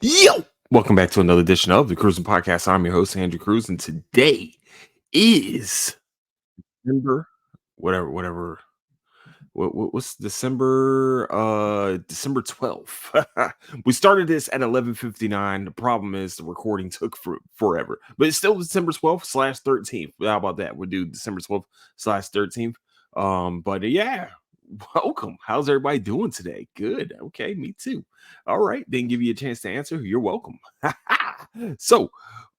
Yo, welcome back to another edition of the Cruising Podcast. I'm your host, Andrew Cruz, and today is December, whatever. What's December? December 12th. We started this at 11:59. The problem is the recording took forever, but it's still December 12th slash 13th. How about that? We'll do December 12th slash 13th. But yeah, welcome. How's everybody doing today? Good. Okay, me too. All right, didn't give you a chance to answer. You're welcome. So,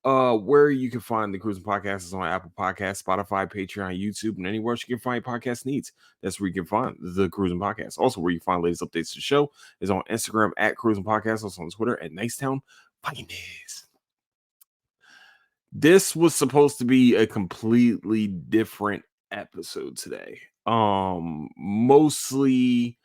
where you can find the Cruising Podcast is on Apple Podcasts, Spotify, Patreon, YouTube, and anywhere you can find podcast needs. That's where you can find the Cruising Podcast. Also, where you find latest updates to the show is on Instagram at Cruising Podcast, also on Twitter at Nicetown Finest. This was supposed to be a completely different episode today. Mostly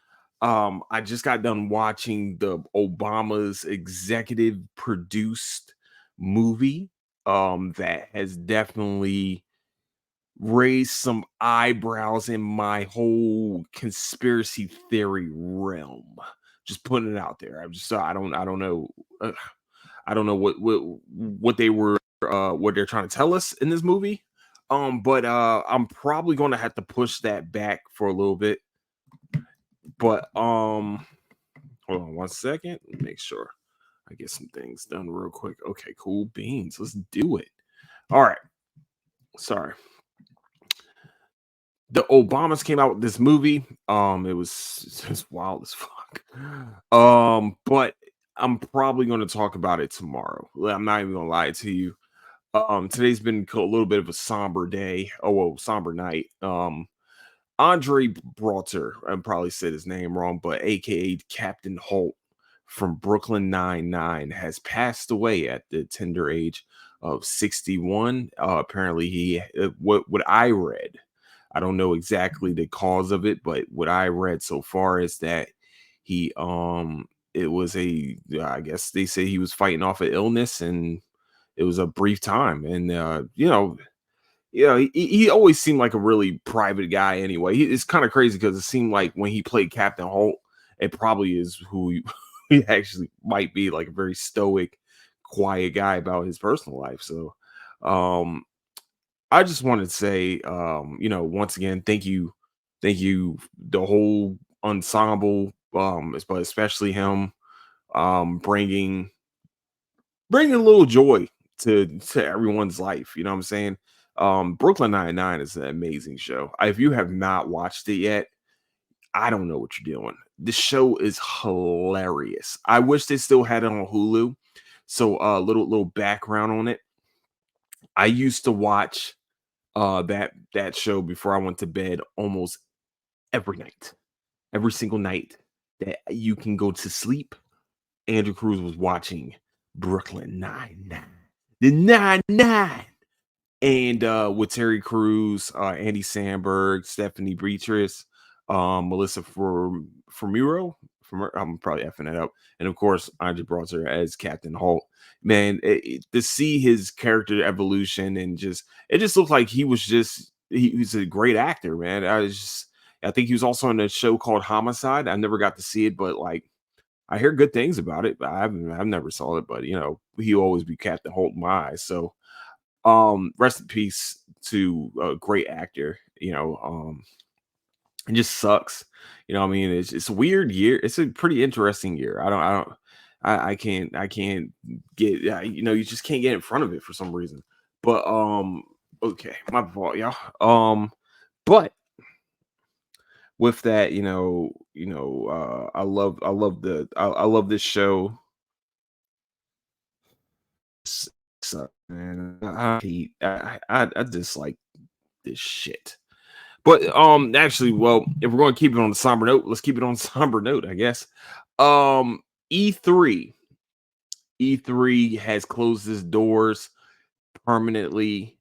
I just got done watching the Obama's executive produced movie that has definitely raised some eyebrows in my whole conspiracy theory realm. Just putting it out there. I don't know I don't know what they were what they're trying to tell us in this movie. But I'm probably gonna have to push that back for a little bit. But hold on one second. Make sure I get some things done real quick. Okay, cool beans. Let's do it. All right. Sorry. The Obamas came out with this movie. It was wild as fuck. But I'm probably going to talk about it tomorrow. I'm not even gonna lie to you. Today's been a little bit of a somber day. Oh, well, somber night. Andre Braugher, I probably said his name wrong, but AKA Captain Holt from Brooklyn Nine-Nine has passed away at the tender age of 61. Apparently, what I read, I don't know exactly the cause of it, but what I read so far is that he it was I guess they say he was fighting off an illness, and it was a brief time, and he always seemed like a really private guy anyway. It's kind of crazy because it seemed like when he played Captain Holt, it probably is who he actually might be, like a very stoic, quiet guy about his personal life. So um I just wanted to say, once again, thank you, the whole ensemble, but especially him, bringing a little joy to everyone's life. You know what I'm saying? Brooklyn Nine-Nine is an amazing show. If you have not watched it yet, I don't know what you're doing. The show is hilarious. I wish they still had it on Hulu. So little background on it. I used to watch that show before I went to bed almost every night. Every single night that you can go to sleep, Andrew Cruz was watching Brooklyn Nine-Nine. The Nine-Nine. And with Terry Crews, Andy Samberg, Stephanie Beatrice, Melissa Formuro, I'm probably effing it up, and of course Andre Braugher as Captain Holt. Man, to see his character evolution and it just looked like he's a great actor, man. I think he was also on a show called Homicide. I never got to see it, but like I hear good things about it. But I've never saw it, but he'll always be Captain Holt in my eyes. So rest in peace to a great actor. It just sucks. I mean, it's a weird year. It's a pretty interesting year. I can't get, you just can't get in front of it for some reason. But okay, my fault, y'all. But with that, I love this show. Suck, man. I dislike this shit. But actually, well, if we're going to keep it on the somber note, let's keep it on somber note, I guess. E3 E3 has closed its doors permanently.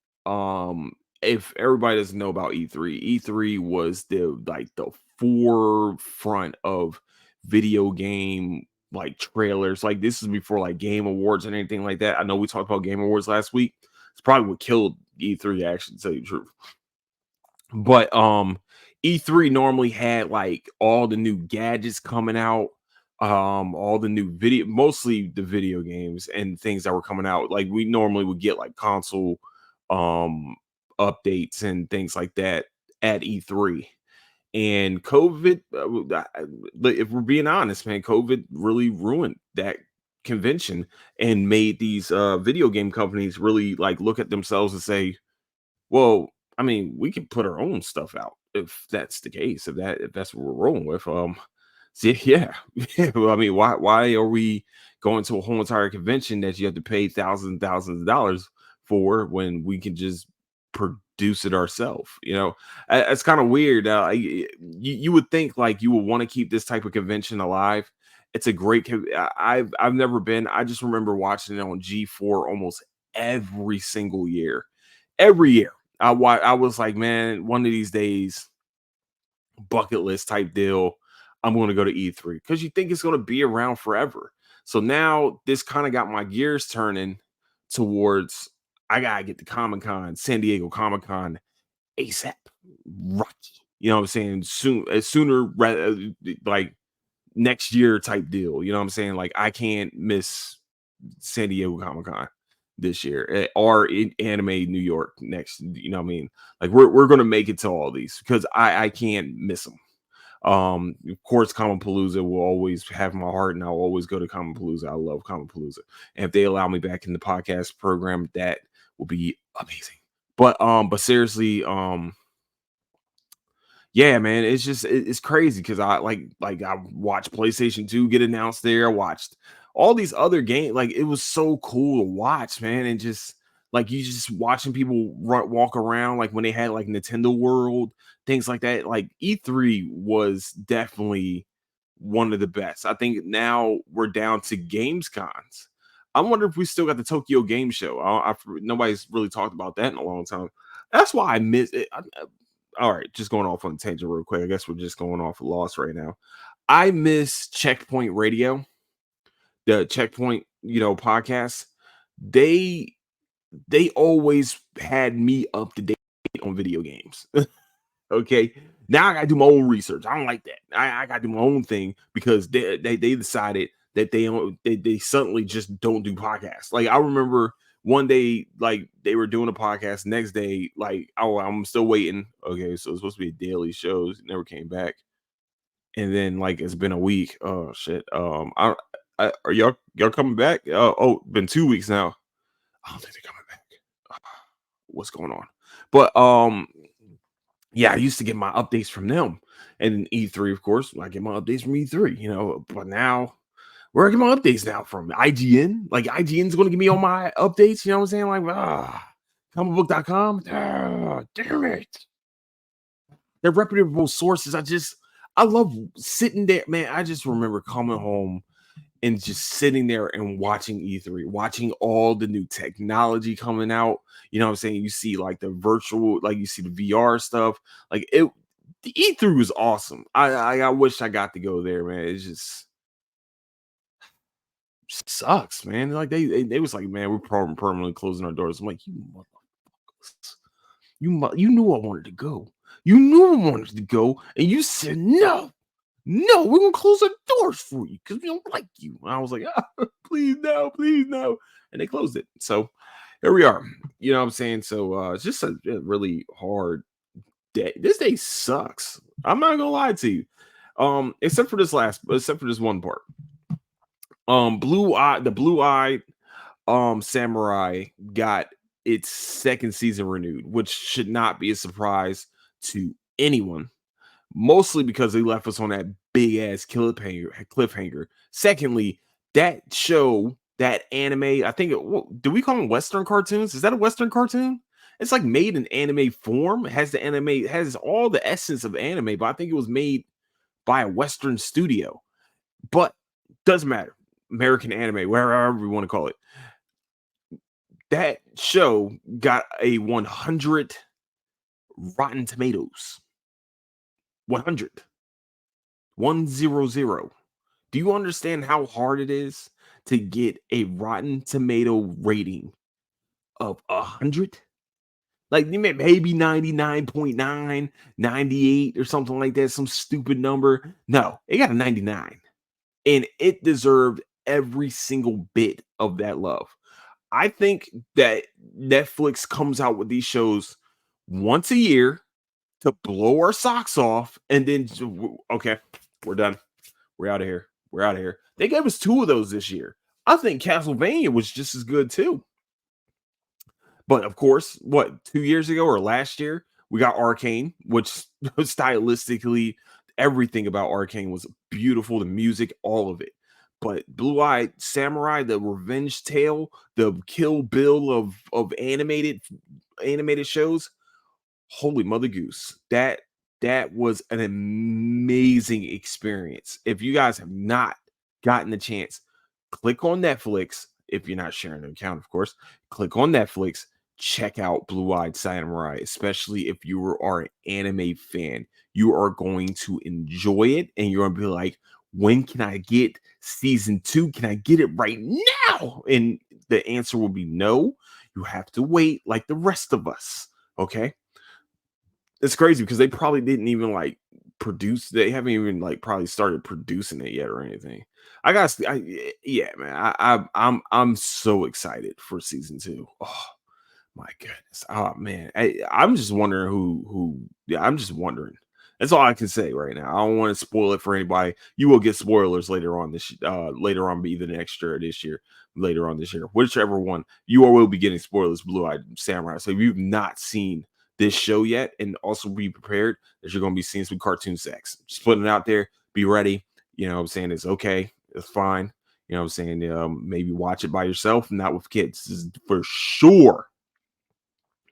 If everybody doesn't know about E3 was the forefront of video game like trailers. Like this is before like Game Awards and anything like that. I know we talked about Game Awards last week. It's probably what killed E3, actually, to tell you the truth. But E3 normally had like all the new gadgets coming out. all the new video, mostly the video games and things that were coming out. Like we normally would get like console um updates and things like that at E3. And COVID, but if we're being honest, man, COVID really ruined that convention and made these video game companies really like look at themselves and say, well, I mean, we can put our own stuff out if that's the case, if that's what we're rolling with. See, yeah. Yeah, well, I mean, why are we going to a whole entire convention that you have to pay thousands and thousands of dollars for when we can just produce it ourselves? It's kind of weird. You would think like you would want to keep this type of convention alive. It's a great. I've never been. I just remember watching it on G4 almost every single year. Every year, I was like, man, one of these days bucket list type deal. I'm going to go to E3 because you think it's going to be around forever. So now this kind of got my gears turning towards I gotta get to Comic Con, San Diego Comic Con ASAP. Rocky. You know what I'm saying? Sooner rather like next year type deal. You know what I'm saying? Like I can't miss San Diego Comic Con this year or in Anime New York next. You know what I mean? Like we're gonna make it to all these because I can't miss them. Of course, Comic Palooza will always have my heart, and I'll always go to Comic Palooza. I love Comic Palooza, and if they allow me back in the podcast program, that will be amazing. But seriously, yeah, man, it's just it's crazy because I watched PlayStation 2 get announced there. I watched all these other games. Like it was so cool to watch, man, and just like you just watching people walk around like when they had like Nintendo World, things like that. Like E3 was definitely one of the best. I think now we're down to games cons. I wonder if we still got the Tokyo Game Show. Nobody's really talked about that in a long time. That's why I miss it. All right, just going off on a tangent real quick. I guess we're just going off a loss right now. I miss Checkpoint Radio, the Checkpoint, podcast. They they always had me up to date on video games. Okay. Now I gotta do my own research. I don't like that. I gotta do my own thing because they decided that they suddenly just don't do podcasts. Like I remember one day, like they were doing a podcast. Next day, like oh, I'm still waiting. Okay, so it's supposed to be a daily show. It never came back. And then like it's been a week. Oh shit. Are y'all coming back? Been 2 weeks now. I don't think they're coming back. What's going on? But yeah, I used to get my updates from them. And then E3, of course, I get my updates from E3, but now where I get my updates now from IGN. Like IGN's gonna give me all my updates, you know what I'm saying? Like comicbook.com. Damn it. They're reputable sources. I love sitting there, man. I just remember coming home and just sitting there and watching E3, watching all the new technology coming out. You know what I'm saying? You see like the virtual, like you see the VR stuff. Like the E3 was awesome. I wish I got to go there, man. It just sucks, man. Like they was like, man, we're permanently closing our doors. I'm like, you motherfuckers, you knew I wanted to go. You knew I wanted to go, and you said no. No, we're gonna close the doors for you because we don't like you. And I was like, please no, please no. And they closed it. So here we are. You know what I'm saying? So it's just a really hard day. This day sucks. I'm not gonna lie to you. Except for this one part. The blue eye samurai got its second season renewed, which should not be a surprise to anyone mostly because they left us on that big ass cliffhanger. Secondly, that show, that anime, I think do we call them Western cartoons? Is that a Western cartoon? It's like made in anime form. It has the anime, it has all the essence of anime, but I think it was made by a Western studio. But doesn't matter. American anime, wherever we want to call it. That show got a 100 Rotten Tomatoes. 100. 100. Do you understand how hard it is to get a Rotten Tomato rating of 100? Like maybe 99.9, 98 or something like that, some stupid number. No, it got a 99. and it deserved every single bit of that love. I think that Netflix comes out with these shows once a year to blow our socks off, and then okay, we're done. We're out of here. We're out of here. They gave us two of those this year. I think Castlevania was just as good too. But of course, what 2 years ago or last year, we got Arcane, which stylistically, everything about Arcane was beautiful. The music, all of it. But Blue Eyed Samurai, the revenge tale, the Kill Bill of animated shows, holy mother goose, that was an amazing experience. If you guys have not gotten the chance, click on Netflix. If you're not sharing an account, of course, click on Netflix, check out Blue Eyed Samurai, especially if you are an anime fan. You are going to enjoy it, and you're gonna be like, when can I get season 2? Can I get it right now? And the answer will be no. You have to wait like the rest of us. Okay. It's crazy because they probably didn't even like produce. They haven't even like probably started producing it yet or anything. I got, yeah, man. I'm so excited for season 2. Oh my goodness. Oh man. I'm just wondering who. Yeah, I'm just wondering. That's all I can say right now. I don't want to spoil it for anybody. You will get spoilers later on later on, either next year or this year, later on this year, whichever one. You will be getting spoilers, Blue Eyed Samurai. So if you've not seen this show yet, and also be prepared that you're going to be seeing some cartoon sex. Just putting it out there. Be ready. You know what I'm saying? It's okay. It's fine. You know what I'm saying? Maybe watch it by yourself, not with kids. This is for sure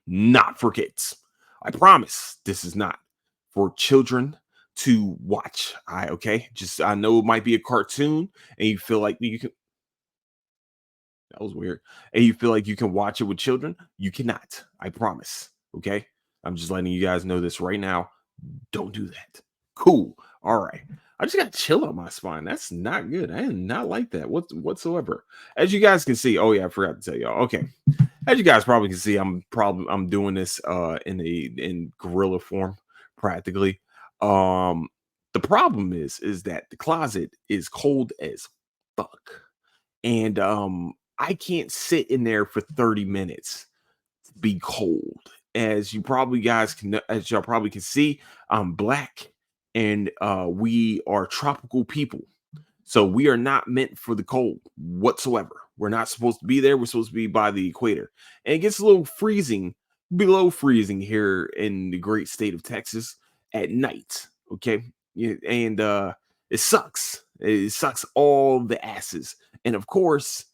not for kids. I promise this is not for children to watch. Okay. Just I know it might be a cartoon and you feel like you can, that was weird. And you feel like you can watch it with children. You cannot. I promise. Okay. I'm just letting you guys know this right now. Don't do that. Cool. All right. I just got chill on my spine. That's not good. I did not like that whatsoever. As you guys can see, oh yeah, I forgot to tell y'all. Okay. As you guys probably can see, I'm doing this in gorilla form practically. The problem is that the closet is cold as fuck. And I can't sit in there for 30 minutes be cold. As y'all probably can see, I'm black and we are tropical people. So we are not meant for the cold whatsoever. We're not supposed to be there. We're supposed to be by the equator. And it gets a little freezing, below freezing here in the great state of Texas at night. Okay. Yeah, and it sucks. It sucks all the asses. And of course,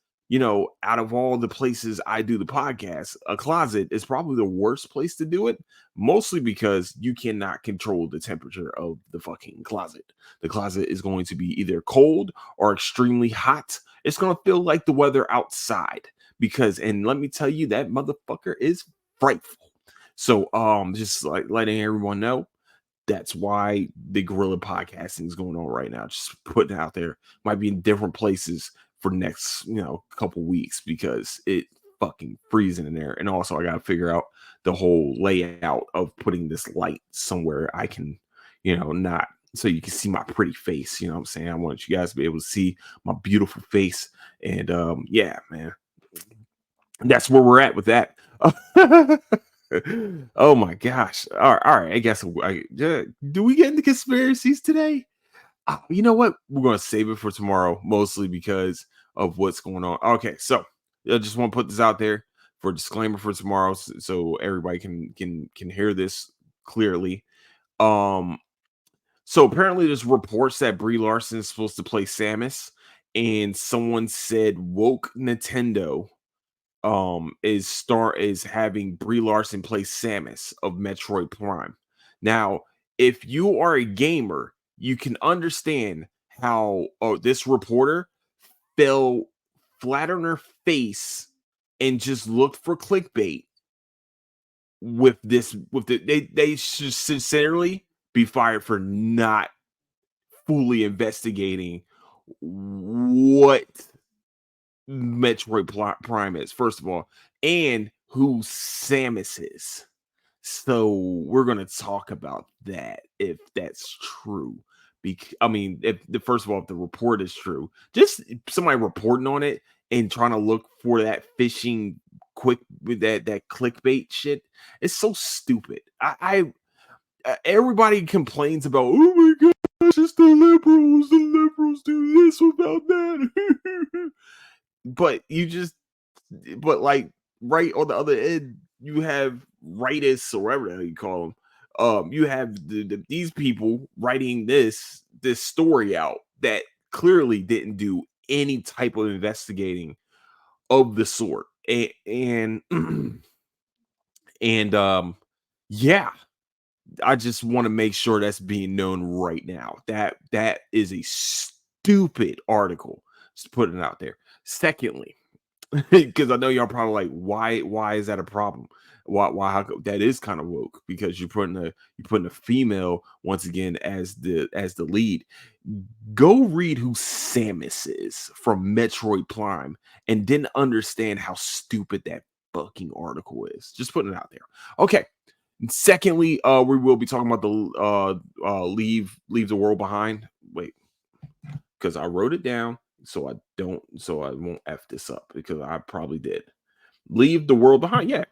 out of all the places I do the podcast, a closet is probably the worst place to do it, mostly because you cannot control the temperature of the fucking closet. The closet is going to be either cold or extremely hot. It's going to feel like the weather outside and let me tell you, that motherfucker is frightful. So, just like letting everyone know, that's why the guerrilla podcasting is going on right now. Just putting it out there. Might be in different places for next, couple weeks because it fucking freezing in there. And also I gotta figure out the whole layout of putting this light somewhere I can, not so you can see my pretty face. You know what I'm saying? I want you guys to be able to see my beautiful face. And yeah, man. That's where we're at with that. Oh my gosh. All right. I guess do we get into conspiracies today? You know what? We're going to save it for tomorrow, mostly because of what's going on. Okay, so I just want to put this out there for a disclaimer for tomorrow, so everybody can hear this clearly. Um, so apparently, there's reports that Brie Larson is supposed to play Samus, and someone said woke Nintendo is having Brie Larson play Samus of Metroid Prime. Now, if you are a gamer, you can understand how this reporter fell flat on her face and just looked for clickbait they should sincerely be fired for not fully investigating what Metroid Prime is, first of all, and who Samus is. So we're going to talk about that if that's true, I mean, if the first of all, if the report is true, just somebody reporting on it and trying to look for that phishing quick with that clickbait shit, it's so stupid. Everybody complains about, oh my gosh, it's the liberals. The liberals do this without that. but you just, but like right on the other end, you have rightists or whatever the hell you call them. You have these people writing this story out that clearly didn't do any type of investigating of the sort, and and yeah, I just want to make sure that's being known right now. That is a stupid article. Just putting it out there. Secondly, because I know y'all probably like, why is that a problem? That is kind of woke because you're putting a female once again as the lead. Go read who Samus is from Metroid Prime and didn't understand how stupid that fucking article is. Just putting it out there. Okay. Secondly, we will be talking about the leave the world behind. Wait, because I wrote it down so I won't f this up because I probably did. Leave the world behind. Yeah,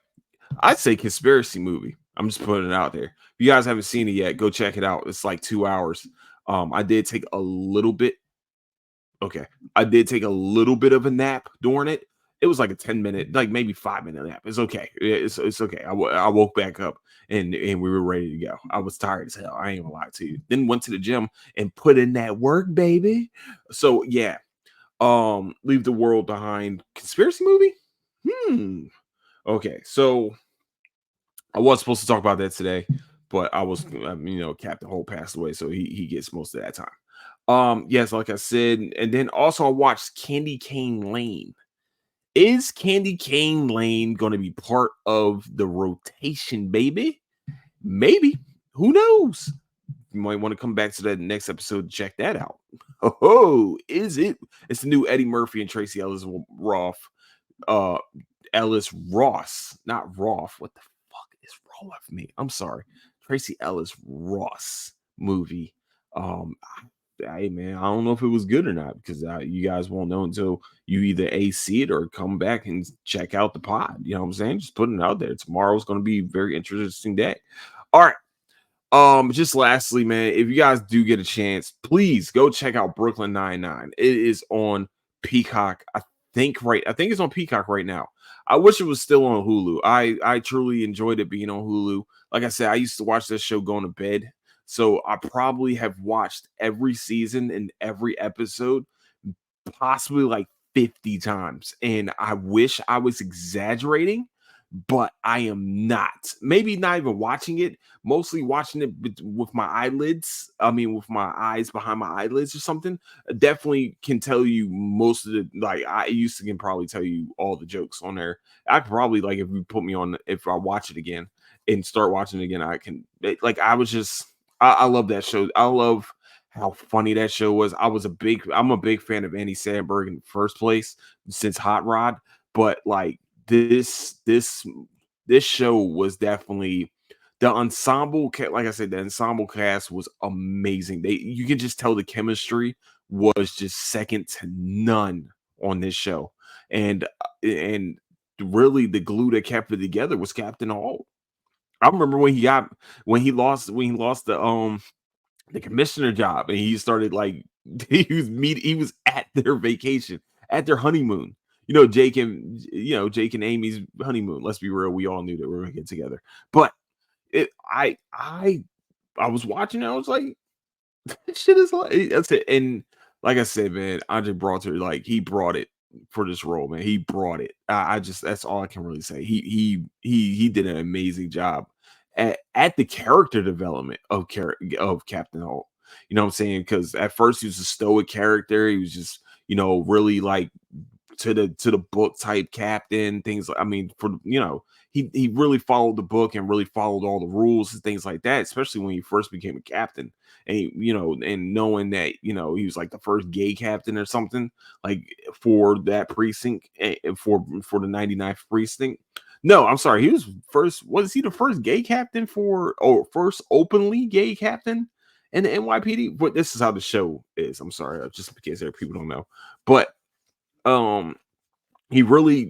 I'd say conspiracy movie. I'm just putting it out there. If you guys haven't seen it yet, go check it out. It's like 2 hours. I did take a little bit. Okay, I did take a little bit of a nap during it. It was like a 10 minute, like maybe 5 minute nap. It's okay. It's okay. I woke back up and we were ready to go. I was tired as hell. I ain't gonna lie to you. Then went to the gym and put in that work, baby. So yeah, leave the world behind conspiracy movie. Okay, so I was supposed to talk about that today, but I was, Captain Holt passed away, so he gets most of that time. Yes, like I said, and then also I watched Candy Cane Lane. Is Candy Cane Lane going to be part of the rotation, baby? Maybe. Who knows? You might want to come back to that next episode to check that out. Oh, is it? It's the new Eddie Murphy and Tracy uh, Ellis Ross, not Roth. What the fuck is wrong with me? I'm sorry. Tracy Ellis Ross movie. Um, Hey man, I don't know if it was good or not because you guys won't know until you either see it or come back and check out the pod. You know what I'm saying? Just putting it out there. Tomorrow's going to be a very interesting day. All right. Just lastly, man, if you guys do get a chance, please go check out Brooklyn Nine-Nine. It is on Peacock. I think it's on Peacock right now. I wish it was still on Hulu. I truly enjoyed it being on Hulu. Like I said, I used to watch this show going to bed. So I probably have watched every season and every episode possibly like 50 times. And I wish I was exaggerating, but I am not. Maybe not even watching it, mostly watching it with my eyelids. I mean, with my eyes behind my eyelids or something. Definitely can tell you most of the, like, I used to can probably tell you all the jokes on there. I could probably, like, if you put me on, if I watch it again and start watching it again, I can, like, I was just, I love that show. I love how funny that show was. I'm a big fan of Andy Samberg in the first place since Hot Rod, but like this show was definitely the like I said, the ensemble cast was amazing. You can just tell the chemistry was just second to none on this show. And really the glue that kept it together was Captain Holt. I remember when he lost the commissioner job and he started like he was at their vacation, at their honeymoon. Jake and Amy's honeymoon. Let's be real, we all knew that we were gonna get together. But it I was watching it, I was like, this shit is like that's it. And like I said, man, Andre Braugher, like he brought it for this role, man. He brought it. I just that's all I can really say. He did an amazing job at the character development of Captain Holt. You know what I'm saying? Because at first he was a stoic character. He was just, really like to the book type captain, things like, I mean, he really followed the book and really followed all the rules and things like that, especially when he first became a captain. And and knowing that, he was like the first gay captain or something, like for that precinct, for the 99th precinct. No, I'm sorry, he was he the first gay captain first openly gay captain And the NYPD, but this is how the show is. I'm sorry, just in case there people don't know. But um he really,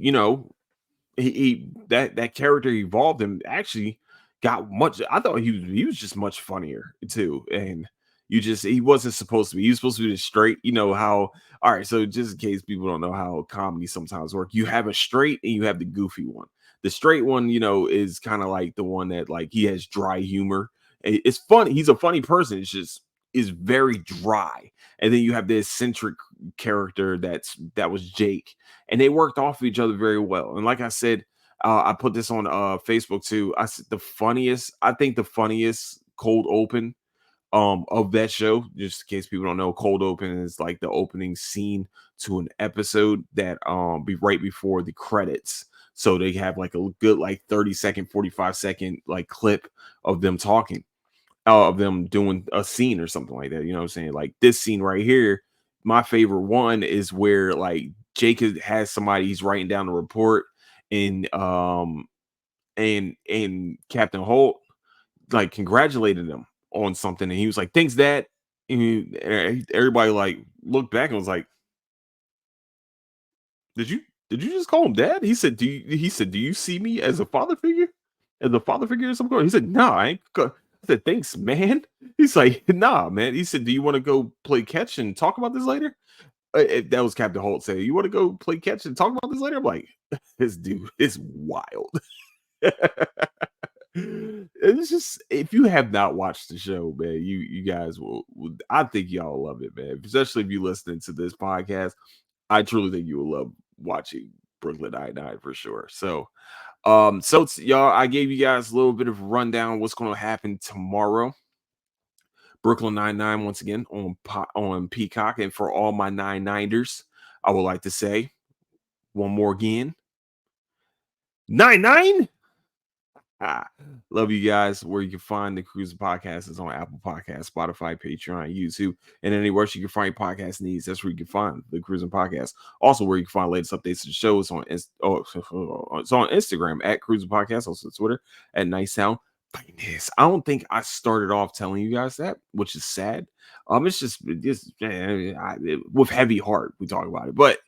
he that character evolved and actually got much. I thought he was just much funnier too, and he wasn't supposed to be. He was supposed to be the straight. You know how? All right, so just in case people don't know how comedy sometimes work, you have a straight and you have the goofy one. The straight one, is kind of like the one that like he has dry humor. It's funny. He's a funny person. It's just is very dry. And then you have the eccentric character that was Jake, and they worked off of each other very well. And like I said, I put this on Facebook too. I said I think the funniest cold open of that show, just in case people don't know, cold open is like the opening scene to an episode that be right before the credits. So they have like a good like 30-second, 45-second like clip of them talking, of them doing a scene or something like that. You know what I'm saying? Like this scene right here, my favorite one is where like Jacob has somebody, he's writing down a report, and and Captain Holt like congratulated him on something, and he was like, "Thanks, Dad." And everybody like looked back and was like, "Did you just call him Dad?" He said, "Do you see me as a father figure? As a father figure or something?" He said, "No, I ain't." I said, "Thanks, man." He's like, "Nah, man." He said, "Do you want to go play catch and talk about this later?" That was Captain Holt saying, "You want to go play catch and talk about this later?" I'm like, "This dude is wild." It's just, if you have not watched the show, man, you guys I think y'all love it, man. Especially if you listening to this podcast, I truly think you will love watching Brooklyn Nine-Nine for sure. So, y'all, I gave you guys a little bit of a rundown of what's going to happen tomorrow. Brooklyn Nine-Nine once again on Peacock, and for all my Nine-Niners, I would like to say one more again, Nine-Nine. Ah, love you guys. Where you can find the Cruising Podcast is on Apple Podcasts, Spotify, Patreon, YouTube, and anywhere you can find your podcast needs. That's where you can find the Cruising Podcast. Also, where you can find latest updates to the show is it's on Instagram at Cruising Podcast, also Twitter at Nice Sound Finest. I don't think I started off telling you guys that, which is sad. It's just with heavy heart we talk about it, but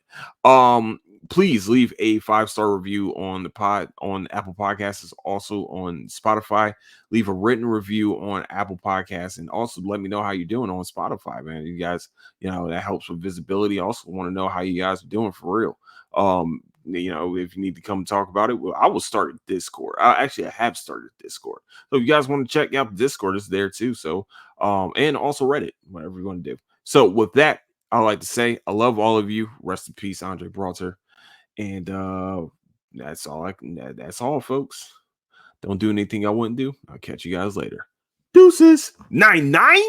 please leave a 5-star review on the pod on Apple Podcasts. It's also on Spotify. Leave a written review on Apple Podcasts, and also let me know how you're doing on Spotify, man. You guys, that helps with visibility. I also want to know how you guys are doing for real. If you need to come talk about it, well, I will start Discord. I have started Discord. So if you guys want to check out Discord, it's there too. So and also Reddit, whatever you want to do. So with that, I like to say I love all of you. Rest in peace, Andre Braugher. And that's all, folks. Don't do anything I wouldn't do. I'll catch you guys later. Deuces. 9-9.